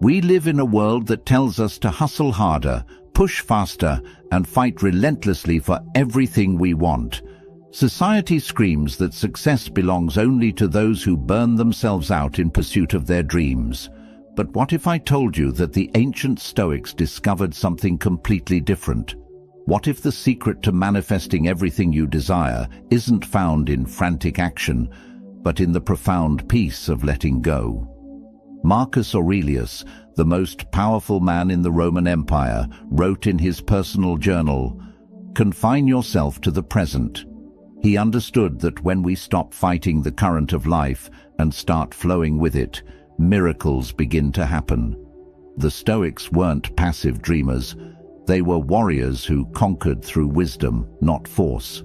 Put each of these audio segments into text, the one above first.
We live in a world that tells us to hustle harder, push faster, and fight relentlessly for everything we want. Society screams that success belongs only to those who burn themselves out in pursuit of their dreams. But what if I told you that the ancient Stoics discovered something completely different? What if the secret to manifesting everything you desire isn't found in frantic action, but in the profound peace of letting go? Marcus Aurelius, the most powerful man in the Roman Empire, wrote in his personal journal, "Confine yourself to the present." He understood that when we stop fighting the current of life and start flowing with it, miracles begin to happen. The Stoics weren't passive dreamers. They were warriors who conquered through wisdom, not force.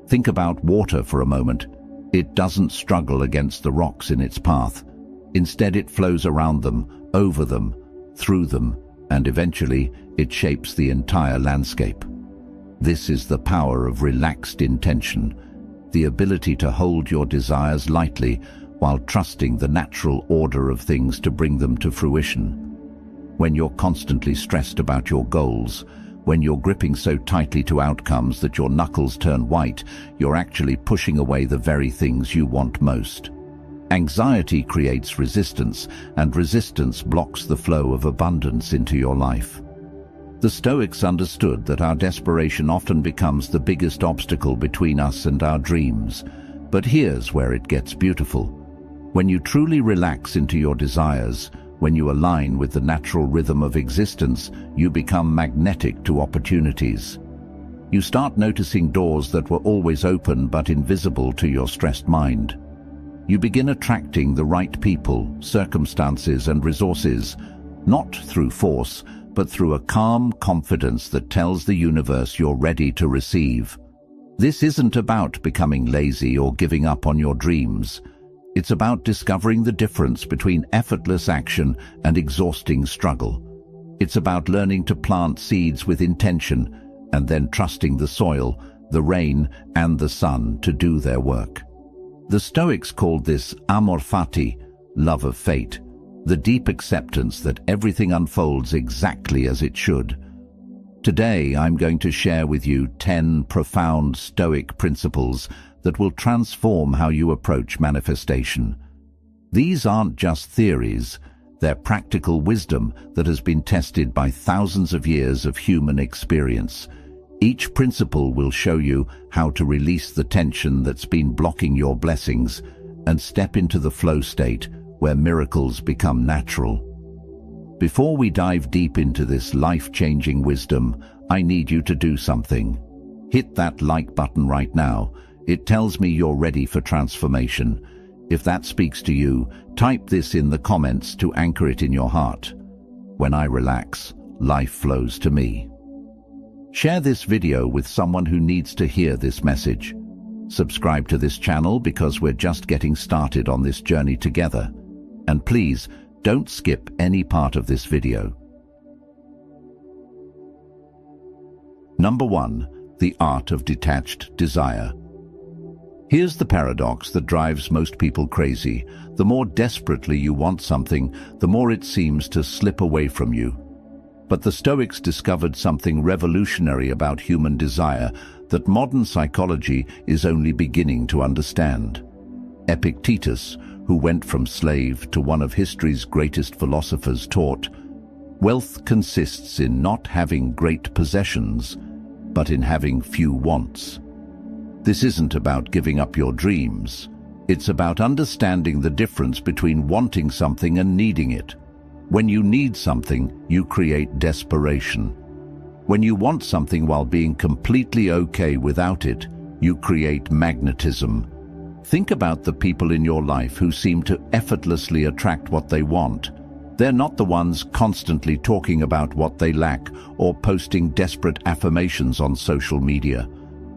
Think about water for a moment. It doesn't struggle against the rocks in its path. Instead, it flows around them, over them, through them, and eventually it shapes the entire landscape. This is the power of relaxed intention, the ability to hold your desires lightly while trusting the natural order of things to bring them to fruition. When you're constantly stressed about your goals, when you're gripping so tightly to outcomes that your knuckles turn white, you're actually pushing away the very things you want most. Anxiety creates resistance, and resistance blocks the flow of abundance into your life. The Stoics understood that our desperation often becomes the biggest obstacle between us and our dreams. But here's where it gets beautiful. When you truly relax into your desires, when you align with the natural rhythm of existence, you become magnetic to opportunities. You start noticing doors that were always open but invisible to your stressed mind. You begin attracting the right people, circumstances, and resources, not through force, but through a calm confidence that tells the universe you're ready to receive. This isn't about becoming lazy or giving up on your dreams. It's about discovering the difference between effortless action and exhausting struggle. It's about learning to plant seeds with intention and then trusting the soil, the rain, and the sun to do their work. The Stoics called this amor fati, love of fate, the deep acceptance that everything unfolds exactly as it should. Today, I'm going to share with you 10 profound Stoic principles that will transform how you approach manifestation. These aren't just theories, they're practical wisdom that has been tested by thousands of years of human experience. Each principle will show you how to release the tension that's been blocking your blessings and step into the flow state where miracles become natural. Before we dive deep into this life-changing wisdom, I need you to do something. Hit that like button right now. It tells me you're ready for transformation. If that speaks to you, type this in the comments to anchor it in your heart. When I relax, life flows to me. Share this video with someone who needs to hear this message. Subscribe to this channel because we're just getting started on this journey together. And please, don't skip any part of this video. Number 1. The art of detached desire. Here's the paradox that drives most people crazy. The more desperately you want something, the more it seems to slip away from you. But the Stoics discovered something revolutionary about human desire that modern psychology is only beginning to understand. Epictetus, who went from slave to one of history's greatest philosophers, taught, "Wealth consists in not having great possessions, but in having few wants." This isn't about giving up your dreams. It's about understanding the difference between wanting something and needing it. When you need something, you create desperation. When you want something while being completely okay without it, you create magnetism. Think about the people in your life who seem to effortlessly attract what they want. They're not the ones constantly talking about what they lack or posting desperate affirmations on social media.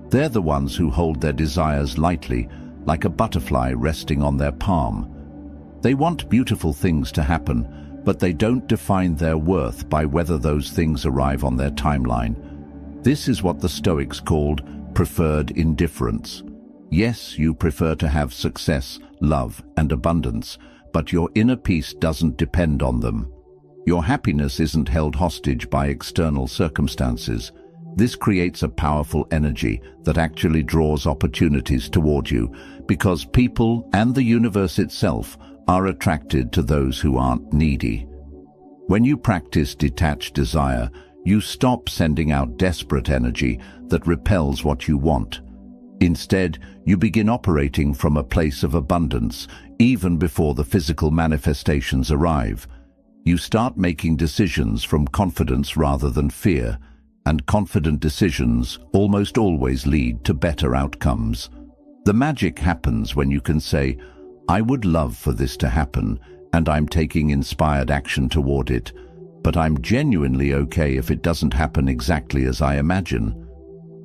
They're the ones who hold their desires lightly, like a butterfly resting on their palm. They want beautiful things to happen, but they don't define their worth by whether those things arrive on their timeline. This is what the Stoics called preferred indifference. Yes, you prefer to have success, love, and abundance, but your inner peace doesn't depend on them. Your happiness isn't held hostage by external circumstances. This creates a powerful energy that actually draws opportunities toward you, because people and the universe itself are attracted to those who aren't needy. When you practice detached desire, you stop sending out desperate energy that repels what you want. Instead, you begin operating from a place of abundance, even before the physical manifestations arrive. You start making decisions from confidence rather than fear, and confident decisions almost always lead to better outcomes. The magic happens when you can say, "I would love for this to happen, and I'm taking inspired action toward it, but I'm genuinely okay if it doesn't happen exactly as I imagine."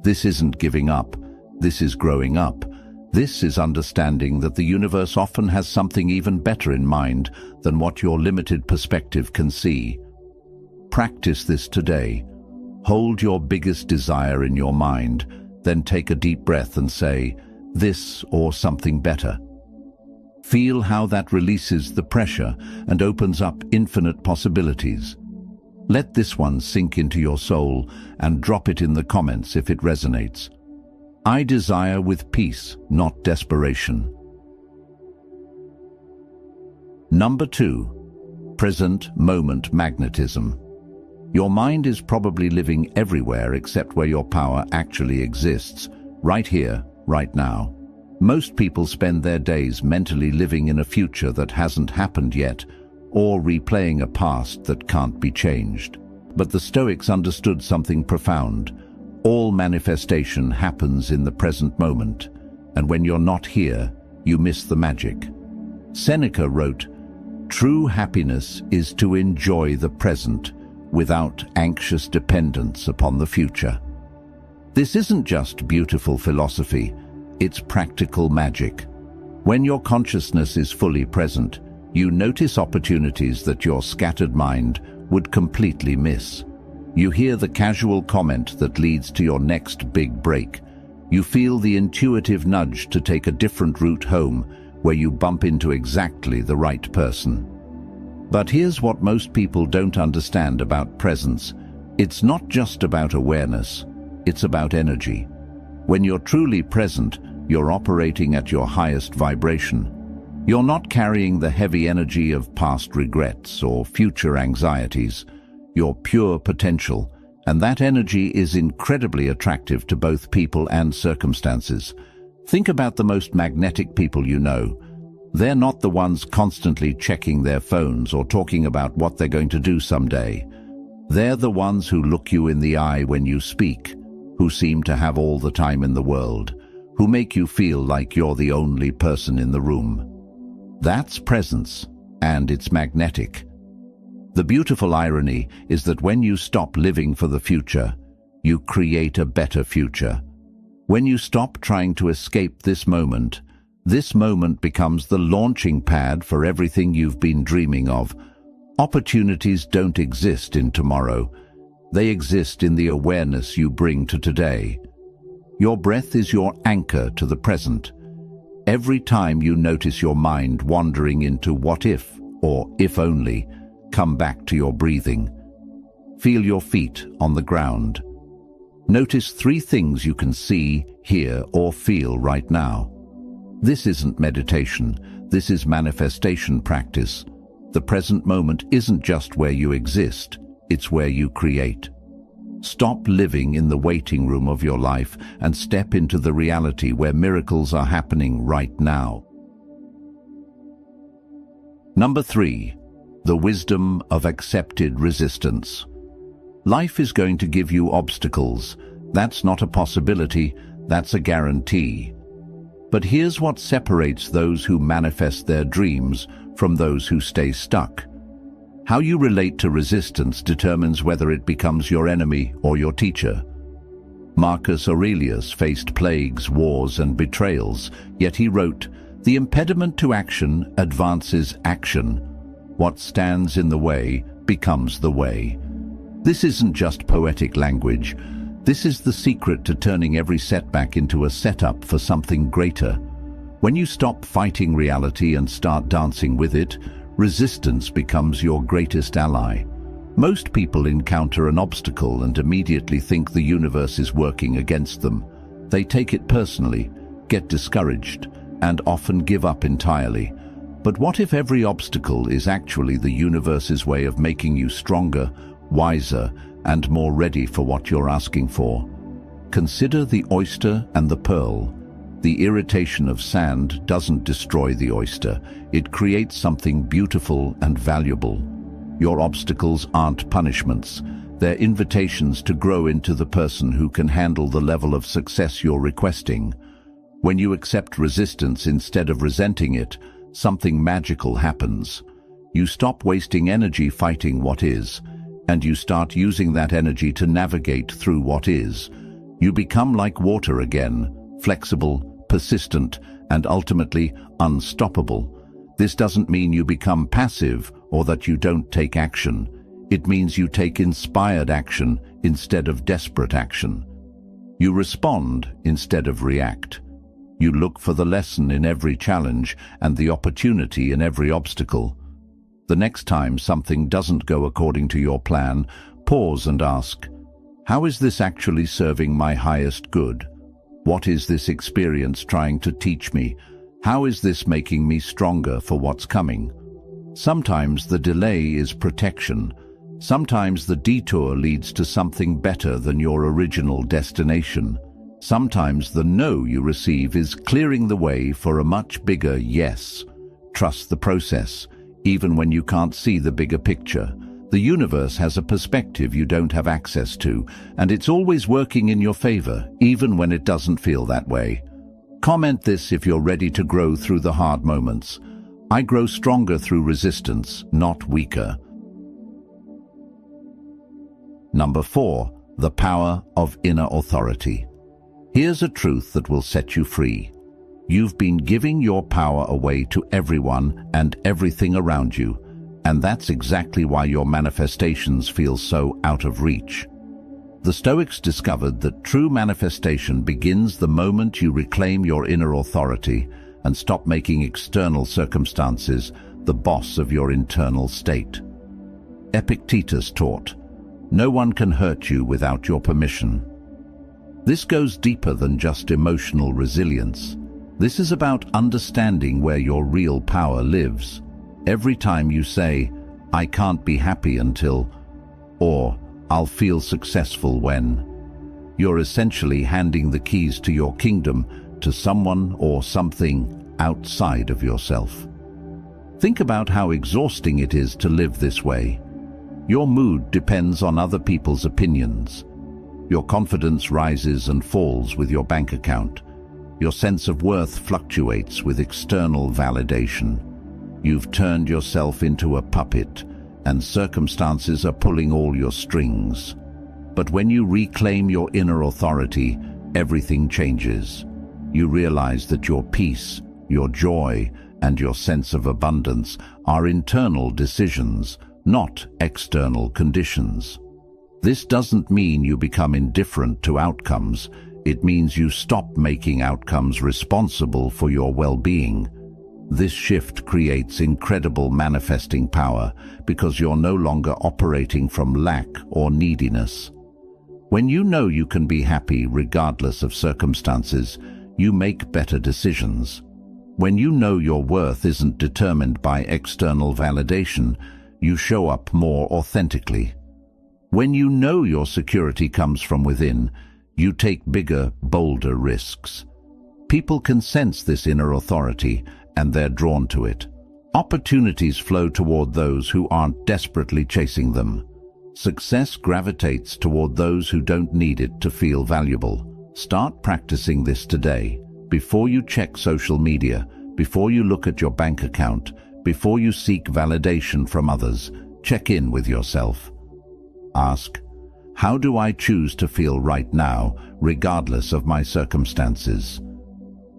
This isn't giving up. This is growing up. This is understanding that the universe often has something even better in mind than what your limited perspective can see. Practice this today. Hold your biggest desire in your mind, then take a deep breath and say, "This or something better." Feel how that releases the pressure and opens up infinite possibilities. Let this one sink into your soul and drop it in the comments if it resonates. I desire with peace, not desperation. Number 2. Present moment magnetism. Your mind is probably living everywhere except where your power actually exists, right here, right now. Most people spend their days mentally living in a future that hasn't happened yet, or replaying a past that can't be changed. But the Stoics understood something profound. All manifestation happens in the present moment, and when you're not here, you miss the magic. Seneca wrote, "True happiness is to enjoy the present without anxious dependence upon the future." This isn't just beautiful philosophy, it's practical magic. When your consciousness is fully present, you notice opportunities that your scattered mind would completely miss. You hear the casual comment that leads to your next big break. You feel the intuitive nudge to take a different route home, where you bump into exactly the right person. But here's what most people don't understand about presence. It's not just about awareness, it's about energy. When you're truly present, you're operating at your highest vibration. You're not carrying the heavy energy of past regrets or future anxieties. You're pure potential, and that energy is incredibly attractive to both people and circumstances. Think about the most magnetic people you know. They're not the ones constantly checking their phones or talking about what they're going to do someday. They're the ones who look you in the eye when you speak, who seem to have all the time in the world, who make you feel like you're the only person in the room. That's presence, and it's magnetic. The beautiful irony is that when you stop living for the future, you create a better future. When you stop trying to escape this moment becomes the launching pad for everything you've been dreaming of. Opportunities don't exist in tomorrow. They exist in the awareness you bring to today. Your breath is your anchor to the present. Every time you notice your mind wandering into what if or if only, come back to your breathing. Feel your feet on the ground. Notice 3 things you can see, hear, or feel right now. This isn't meditation, this is manifestation practice. The present moment isn't just where you exist, it's where you create. Stop living in the waiting room of your life and step into the reality where miracles are happening right now. Number 3. The wisdom of accepted resistance. Life is going to give you obstacles. That's not a possibility, that's a guarantee. But here's what separates those who manifest their dreams from those who stay stuck. How you relate to resistance determines whether it becomes your enemy or your teacher. Marcus Aurelius faced plagues, wars, and betrayals, yet he wrote, "The impediment to action advances action. What stands in the way becomes the way." This isn't just poetic language. This is the secret to turning every setback into a setup for something greater. When you stop fighting reality and start dancing with it, resistance becomes your greatest ally. Most people encounter an obstacle and immediately think the universe is working against them. They take it personally, get discouraged, and often give up entirely. But what if every obstacle is actually the universe's way of making you stronger, wiser, and more ready for what you're asking for? Consider the oyster and the pearl. The irritation of sand doesn't destroy the oyster. It creates something beautiful and valuable. Your obstacles aren't punishments. They're invitations to grow into the person who can handle the level of success you're requesting. When you accept resistance instead of resenting it, something magical happens. You stop wasting energy fighting what is, and you start using that energy to navigate through what is. You become like water again, flexible, persistent, and ultimately unstoppable. This doesn't mean you become passive or that you don't take action. It means you take inspired action instead of desperate action. You respond instead of react. You look for the lesson in every challenge and the opportunity in every obstacle. The next time something doesn't go according to your plan, pause and ask, how is this actually serving my highest good? What is this experience trying to teach me? How is this making me stronger for what's coming? Sometimes the delay is protection. Sometimes the detour leads to something better than your original destination. Sometimes the no you receive is clearing the way for a much bigger yes. Trust the process, even when you can't see the bigger picture. The universe has a perspective you don't have access to, and it's always working in your favor, even when it doesn't feel that way. Comment this if you're ready to grow through the hard moments. I grow stronger through resistance, not weaker. Number 4, the power of inner authority. Here's a truth that will set you free. You've been giving your power away to everyone and everything around you, and that's exactly why your manifestations feel so out of reach. The Stoics discovered that true manifestation begins the moment you reclaim your inner authority and stop making external circumstances the boss of your internal state. Epictetus taught, "No one can hurt you without your permission." This goes deeper than just emotional resilience. This is about understanding where your real power lives. Every time you say, "I can't be happy until," or "I'll feel successful when," you're essentially handing the keys to your kingdom to someone or something outside of yourself. Think about how exhausting it is to live this way. Your mood depends on other people's opinions. Your confidence rises and falls with your bank account. Your sense of worth fluctuates with external validation. You've turned yourself into a puppet, and circumstances are pulling all your strings. But when you reclaim your inner authority, everything changes. You realize that your peace, your joy, and your sense of abundance are internal decisions, not external conditions. This doesn't mean you become indifferent to outcomes. It means you stop making outcomes responsible for your well-being. This shift creates incredible manifesting power because you're no longer operating from lack or neediness. When you know you can be happy regardless of circumstances, you make better decisions. When you know your worth isn't determined by external validation, you show up more authentically. When you know your security comes from within, you take bigger, bolder risks. People can sense this inner authority, and they're drawn to it. Opportunities flow toward those who aren't desperately chasing them. Success gravitates toward those who don't need it to feel valuable. Start practicing this today. Before you check social media, before you look at your bank account, before you seek validation from others, check in with yourself. Ask, how do I choose to feel right now, regardless of my circumstances?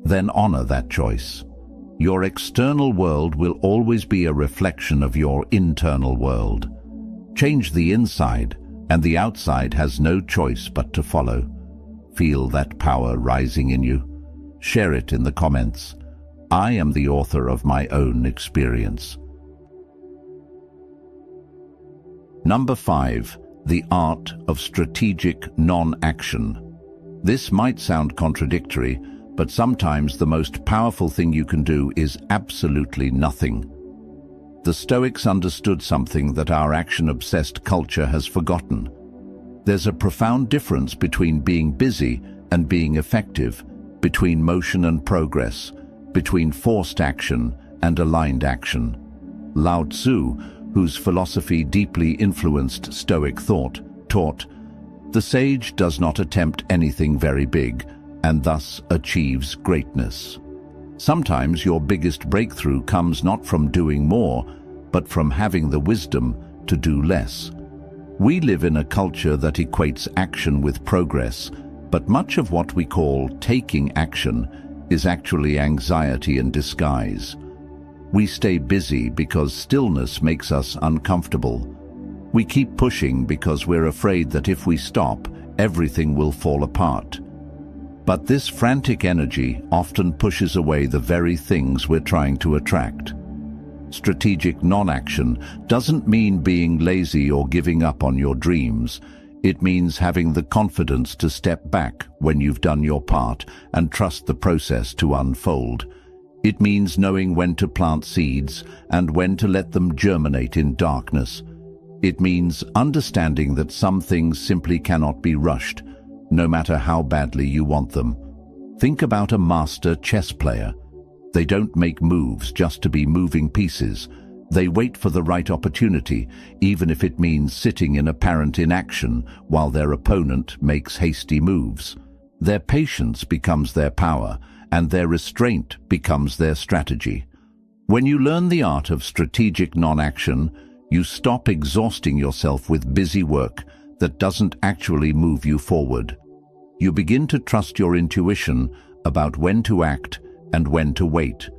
Then honor that choice. Your external world will always be a reflection of your internal world. Change the inside, and the outside has no choice but to follow. Feel that power rising in you? Share it in the comments. I am the author of my own experience. Number 5. The art of strategic non-action. This might sound contradictory, but sometimes the most powerful thing you can do is absolutely nothing. The Stoics understood something that our action-obsessed culture has forgotten. There's a profound difference between being busy and being effective, between motion and progress, between forced action and aligned action. Lao Tzu, whose philosophy deeply influenced Stoic thought, taught, "The sage does not attempt anything very big, and thus achieves greatness." Sometimes your biggest breakthrough comes not from doing more, but from having the wisdom to do less. We live in a culture that equates action with progress, but much of what we call taking action is actually anxiety in disguise. We stay busy because stillness makes us uncomfortable. We keep pushing because we're afraid that if we stop, everything will fall apart. But this frantic energy often pushes away the very things we're trying to attract. Strategic non-action doesn't mean being lazy or giving up on your dreams. It means having the confidence to step back when you've done your part and trust the process to unfold. It means knowing when to plant seeds and when to let them germinate in darkness. It means understanding that some things simply cannot be rushed, no matter how badly you want them. Think about a master chess player. They don't make moves just to be moving pieces. They wait for the right opportunity, even if it means sitting in apparent inaction while their opponent makes hasty moves. Their patience becomes their power, and their restraint becomes their strategy. When you learn the art of strategic non-action, you stop exhausting yourself with busy work that doesn't actually move you forward. You begin to trust your intuition about when to act and when to wait.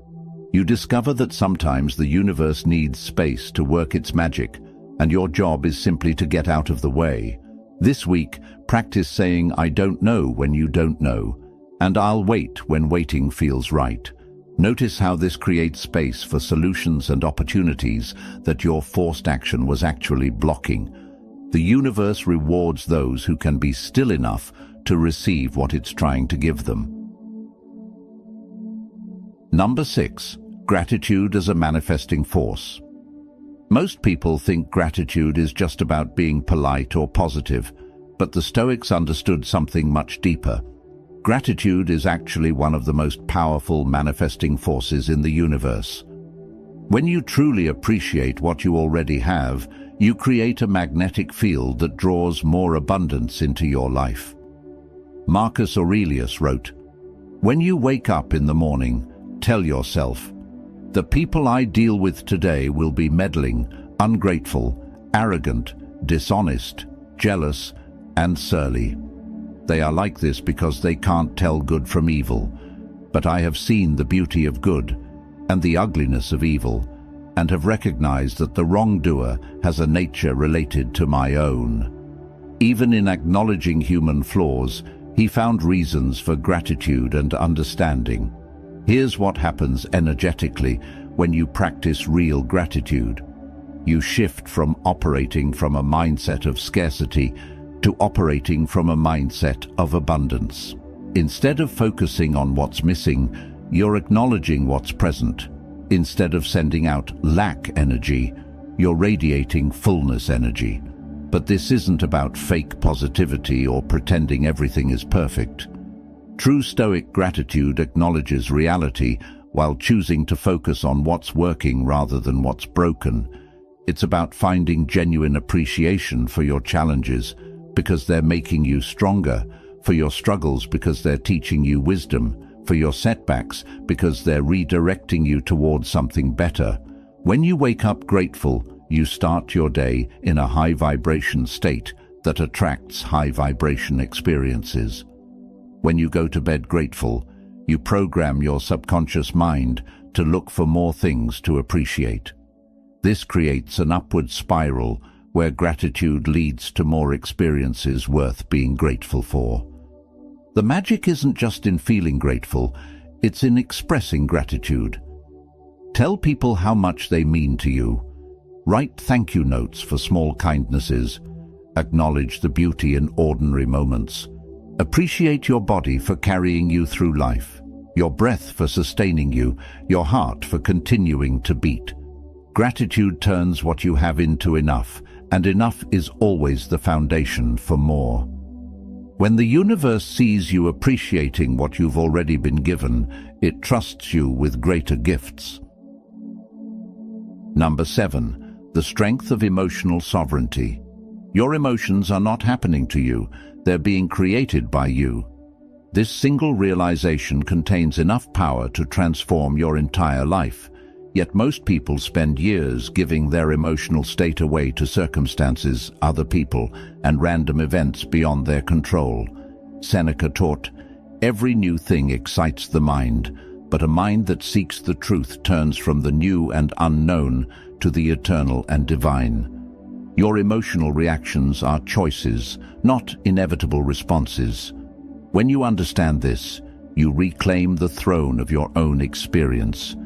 You discover that sometimes the universe needs space to work its magic, and your job is simply to get out of the way. This week, practice saying, "I don't know" when you don't know, and "I'll wait" when waiting feels right. Notice how this creates space for solutions and opportunities that your forced action was actually blocking. The universe rewards those who can be still enough to receive what it's trying to give them. Number 6. Gratitude as a manifesting force. Most people think gratitude is just about being polite or positive, but the Stoics understood something much deeper. Gratitude is actually one of the most powerful manifesting forces in the universe. When you truly appreciate what you already have, you create a magnetic field that draws more abundance into your life. Marcus Aurelius wrote, "When you wake up in the morning, tell yourself, 'The people I deal with today will be meddling, ungrateful, arrogant, dishonest, jealous, and surly. They are like this because they can't tell good from evil. But I have seen the beauty of good and the ugliness of evil, and have recognized that the wrongdoer has a nature related to my own.' Even in acknowledging human flaws, he found reasons for gratitude and understanding. Here's what happens energetically when you practice real gratitude. You shift from operating from a mindset of scarcity to operating from a mindset of abundance. Instead of focusing on what's missing, you're acknowledging what's present. Instead of sending out lack energy, you're radiating fullness energy. But this isn't about fake positivity or pretending everything is perfect. True Stoic gratitude acknowledges reality while choosing to focus on what's working rather than what's broken. It's about finding genuine appreciation for your challenges because they're making you stronger, for your struggles because they're teaching you wisdom, for your setbacks because they're redirecting you towards something better. When you wake up grateful, you start your day in a high vibration state that attracts high vibration experiences. When you go to bed grateful, you program your subconscious mind to look for more things to appreciate. This creates an upward spiral where gratitude leads to more experiences worth being grateful for. The magic isn't just in feeling grateful, it's in expressing gratitude. Tell people how much they mean to you. Write thank you notes for small kindnesses. Acknowledge the beauty in ordinary moments. Appreciate your body for carrying you through life, your breath for sustaining you, your heart for continuing to beat. Gratitude turns what you have into enough, and enough is always the foundation for more. When the universe sees you appreciating what you've already been given, it trusts you with greater gifts. Number 7. The strength of emotional sovereignty. Your emotions are not happening to you, they're being created by you. This single realization contains enough power to transform your entire life. Yet most people spend years giving their emotional state away to circumstances, other people, and random events beyond their control. Seneca taught, "Every new thing excites the mind, but a mind that seeks the truth turns from the new and unknown to the eternal and divine." Your emotional reactions are choices, not inevitable responses. When you understand this, you reclaim the throne of your own experience.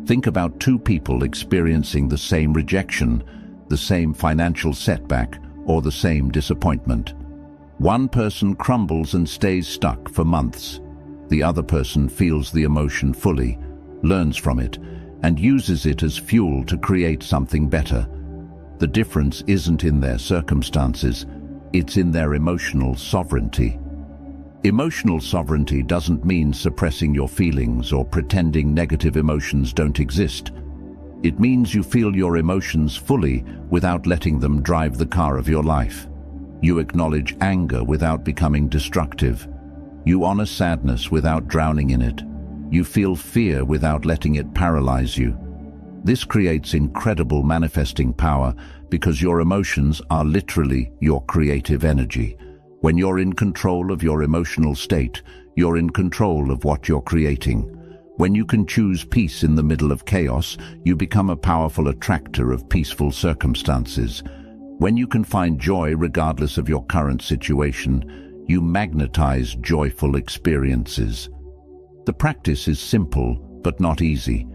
Think about two people experiencing the same rejection, the same financial setback, or the same disappointment. One person crumbles and stays stuck for months. The other person feels the emotion fully, learns from it, and uses it as fuel to create something better. The difference isn't in their circumstances, it's in their emotional sovereignty. Emotional sovereignty doesn't mean suppressing your feelings or pretending negative emotions don't exist. It means you feel your emotions fully without letting them drive the car of your life. You acknowledge anger without becoming destructive. You honor sadness without drowning in it. You feel fear without letting it paralyze you. This creates incredible manifesting power because your emotions are literally your creative energy. When you're in control of your emotional state, you're in control of what you're creating. When you can choose peace in the middle of chaos, you become a powerful attractor of peaceful circumstances. When you can find joy regardless of your current situation, you magnetize joyful experiences. The practice is simple, but not easy.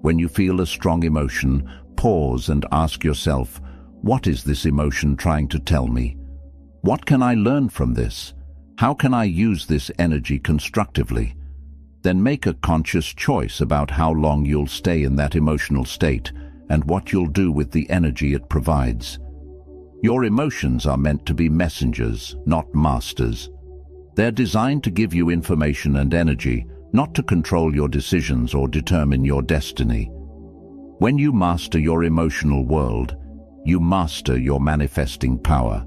When you feel a strong emotion, pause and ask yourself, what is this emotion trying to tell me? What can I learn from this? How can I use this energy constructively? Then make a conscious choice about how long you'll stay in that emotional state and what you'll do with the energy it provides. Your emotions are meant to be messengers, not masters. They're designed to give you information and energy, not to control your decisions or determine your destiny. When you master your emotional world, you master your manifesting power.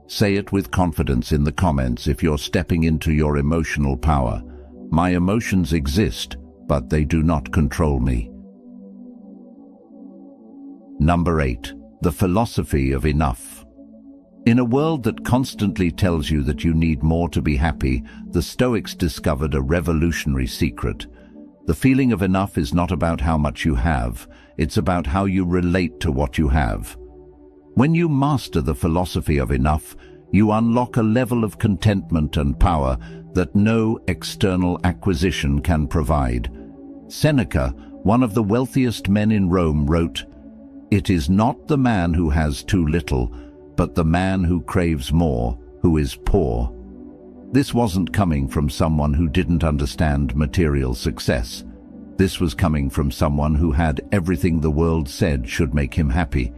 Say it with confidence in the comments if you're stepping into your emotional power. My emotions exist, but they do not control me. Number 8. The philosophy of enough. In a world that constantly tells you that you need more to be happy, the Stoics discovered a revolutionary secret. The feeling of enough is not about how much you have, it's about how you relate to what you have. When you master the philosophy of enough, you unlock a level of contentment and power that no external acquisition can provide. Seneca, one of the wealthiest men in Rome, wrote, "It is not the man who has too little, but the man who craves more, who is poor." This wasn't coming from someone who didn't understand material success. This was coming from someone who had everything the world said should make him happy,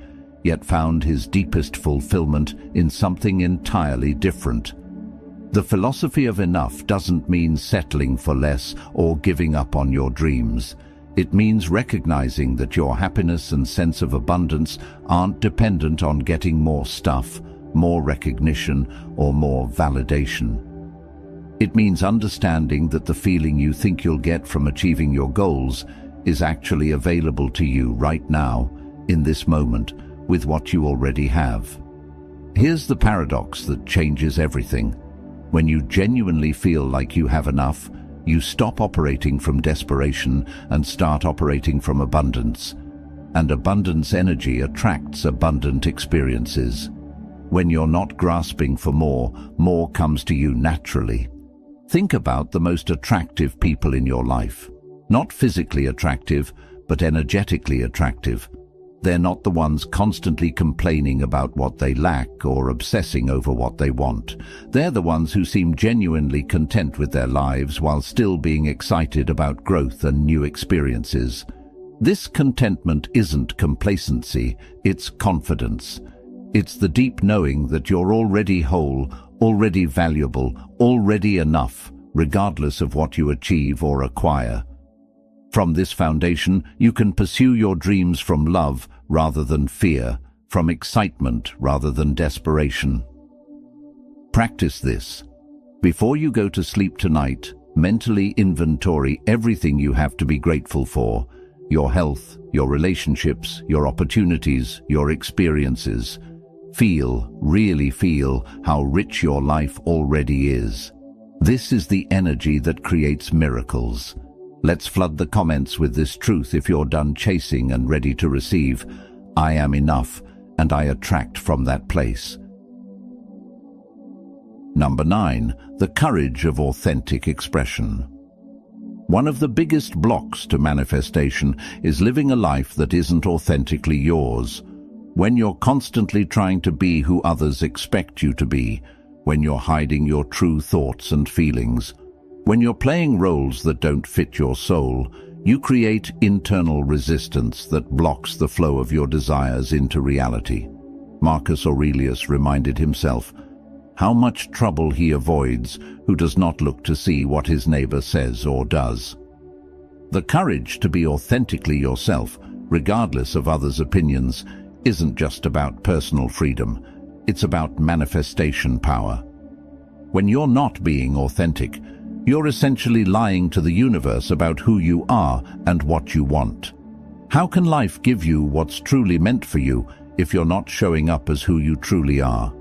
yet found his deepest fulfillment in something entirely different. The philosophy of enough doesn't mean settling for less or giving up on your dreams. It means recognizing that your happiness and sense of abundance aren't dependent on getting more stuff, more recognition, or more validation. It means understanding that the feeling you think you'll get from achieving your goals is actually available to you right now, in this moment, with what you already have. Here's the paradox that changes everything. When you genuinely feel like you have enough, you stop operating from desperation and start operating from abundance. And abundance energy attracts abundant experiences. When you're not grasping for more, more comes to you naturally. Think about the most attractive people in your life. Not physically attractive, but energetically attractive. They're not the ones constantly complaining about what they lack or obsessing over what they want. They're the ones who seem genuinely content with their lives while still being excited about growth and new experiences. This contentment isn't complacency, it's confidence. It's the deep knowing that you're already whole, already valuable, already enough, regardless of what you achieve or acquire. From this foundation, you can pursue your dreams from love rather than fear, from excitement rather than desperation. Practice this. Before you go to sleep tonight, mentally inventory everything you have to be grateful for: your health, your relationships, your opportunities, your experiences. Really feel how rich your life already is. This is the energy that creates miracles. Let's flood the comments with this truth if you're done chasing and ready to receive. I am enough, and I attract from that place. Number 9, the courage of authentic expression. One of the biggest blocks to manifestation is living a life that isn't authentically yours. When you're constantly trying to be who others expect you to be, when you're hiding your true thoughts and feelings, when you're playing roles that don't fit your soul, you create internal resistance that blocks the flow of your desires into reality. Marcus Aurelius reminded himself how much trouble he avoids who does not look to see what his neighbor says or does. The courage to be authentically yourself, regardless of others' opinions, isn't just about personal freedom. It's about manifestation power. When you're not being authentic, you're essentially lying to the universe about who you are and what you want. How can life give you what's truly meant for you if you're not showing up as who you truly are?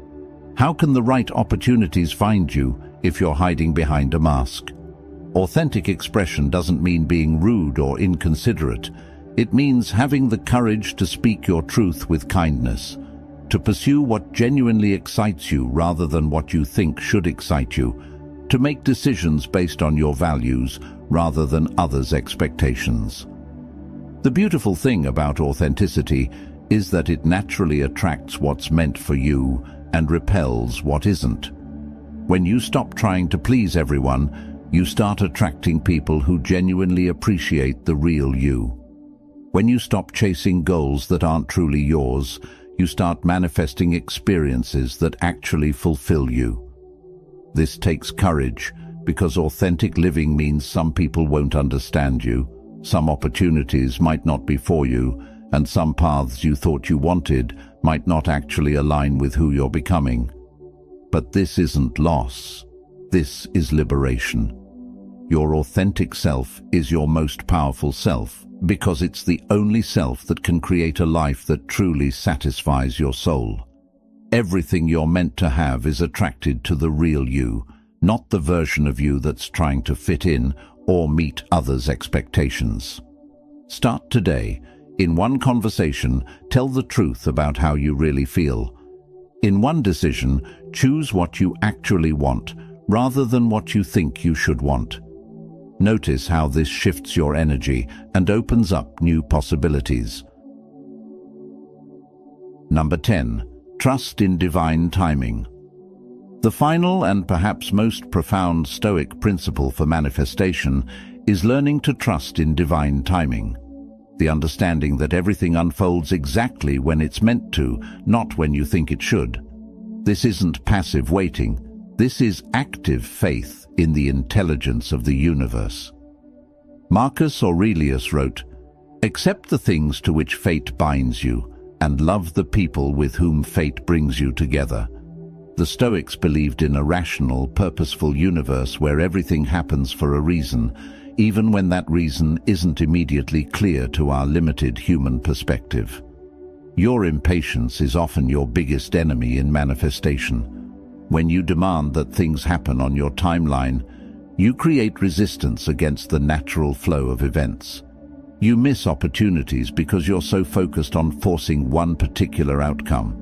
How can the right opportunities find you if you're hiding behind a mask? Authentic expression doesn't mean being rude or inconsiderate. It means having the courage to speak your truth with kindness, to pursue what genuinely excites you rather than what you think should excite you, to make decisions based on your values rather than others' expectations. The beautiful thing about authenticity is that it naturally attracts what's meant for you and repels what isn't. When you stop trying to please everyone, you start attracting people who genuinely appreciate the real you. When you stop chasing goals that aren't truly yours, you start manifesting experiences that actually fulfill you. This takes courage, because authentic living means some people won't understand you, some opportunities might not be for you, and some paths you thought you wanted might not actually align with who you're becoming. But this isn't loss. This is liberation. Your authentic self is your most powerful self, because it's the only self that can create a life that truly satisfies your soul. Everything you're meant to have is attracted to the real you, not the version of you that's trying to fit in or meet others' expectations. Start today. In one conversation, tell the truth about how you really feel. In one decision, choose what you actually want, rather than what you think you should want. Notice how this shifts your energy and opens up new possibilities. Number 10. Trust in divine timing. The final and perhaps most profound Stoic principle for manifestation is learning to trust in divine timing. The understanding that everything unfolds exactly when it's meant to, not when you think it should. This isn't passive waiting. This is active faith in the intelligence of the universe. Marcus Aurelius wrote, "Accept the things to which fate binds you, and love the people with whom fate brings you together." The Stoics believed in a rational, purposeful universe where everything happens for a reason, even when that reason isn't immediately clear to our limited human perspective. Your impatience is often your biggest enemy in manifestation. When you demand that things happen on your timeline, you create resistance against the natural flow of events. You miss opportunities because you're so focused on forcing one particular outcome.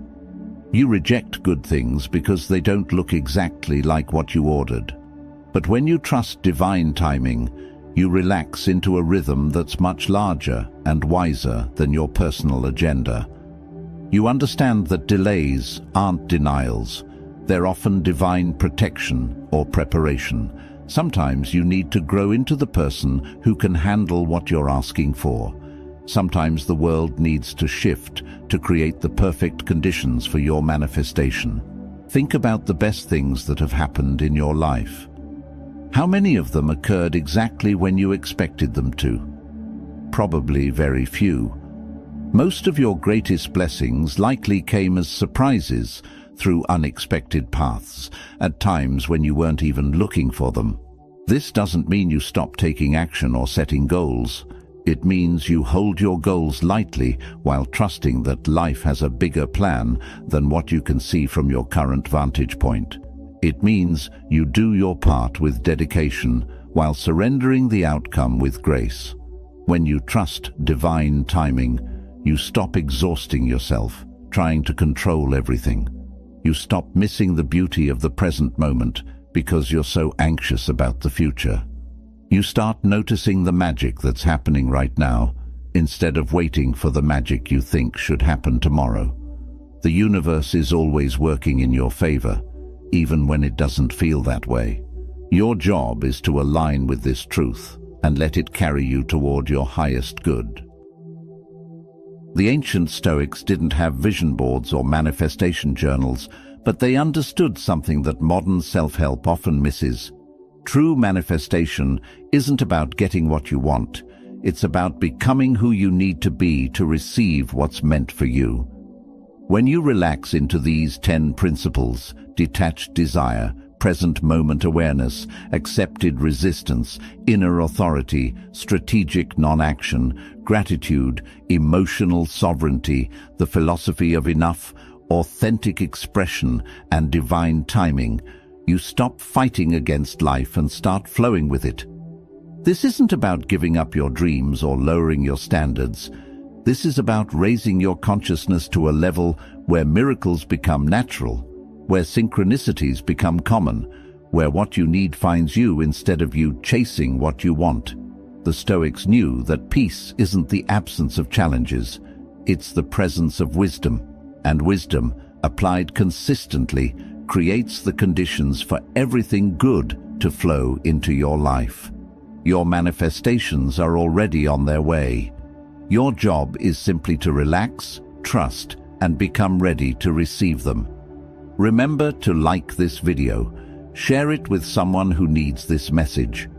You reject good things because they don't look exactly like what you ordered. But when you trust divine timing, You relax into a rhythm that's much larger and wiser than your personal agenda. You understand that delays aren't denials. They're often divine protection or preparation. Sometimes you need to grow into the person who can handle what you're asking for. Sometimes the world needs to shift to create the perfect conditions for your manifestation. Think about the best things that have happened in your life. How many of them occurred exactly when you expected them to? Probably very few. Most of your greatest blessings likely came as surprises through unexpected paths, at times when you weren't even looking for them. This doesn't mean you stop taking action or setting goals. It means you hold your goals lightly while trusting that life has a bigger plan than what you can see from your current vantage point. It means you do your part with dedication while surrendering the outcome with grace. When you trust divine timing, you stop exhausting yourself, trying to control everything. You stop missing the beauty of the present moment because you're so anxious about the future. You start noticing the magic that's happening right now, instead of waiting for the magic you think should happen tomorrow. The universe is always working in your favor, even when it doesn't feel that way. Your job is to align with this truth and let it carry you toward your highest good. The ancient Stoics didn't have vision boards or manifestation journals, but they understood something that modern self-help often misses. True manifestation isn't about getting what you want. It's about becoming who you need to be to receive what's meant for you. When you relax into these 10 principles, detached desire, present moment awareness, accepted resistance, inner authority, strategic non-action, gratitude, emotional sovereignty, the philosophy of enough, authentic expression, and divine timing, you stop fighting against life and start flowing with it. This isn't about giving up your dreams or lowering your standards. This is about raising your consciousness to a level where miracles become natural, where synchronicities become common, where what you need finds you instead of you chasing what you want. The Stoics knew that peace isn't the absence of challenges, it's the presence of wisdom, and wisdom, applied consistently, creates the conditions for everything good to flow into your life. Your manifestations are already on their way. Your job is simply to relax, trust, and become ready to receive them. Remember to like this video, share it with someone who needs this message.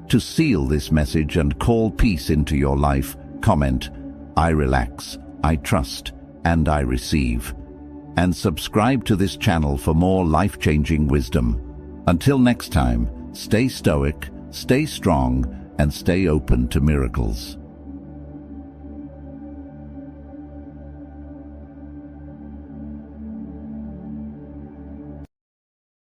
To seal this message and call peace into your life, comment, "I relax, I trust, and I receive." And subscribe to this channel for more life-changing wisdom. Until next time, stay stoic, stay strong, and stay open to miracles.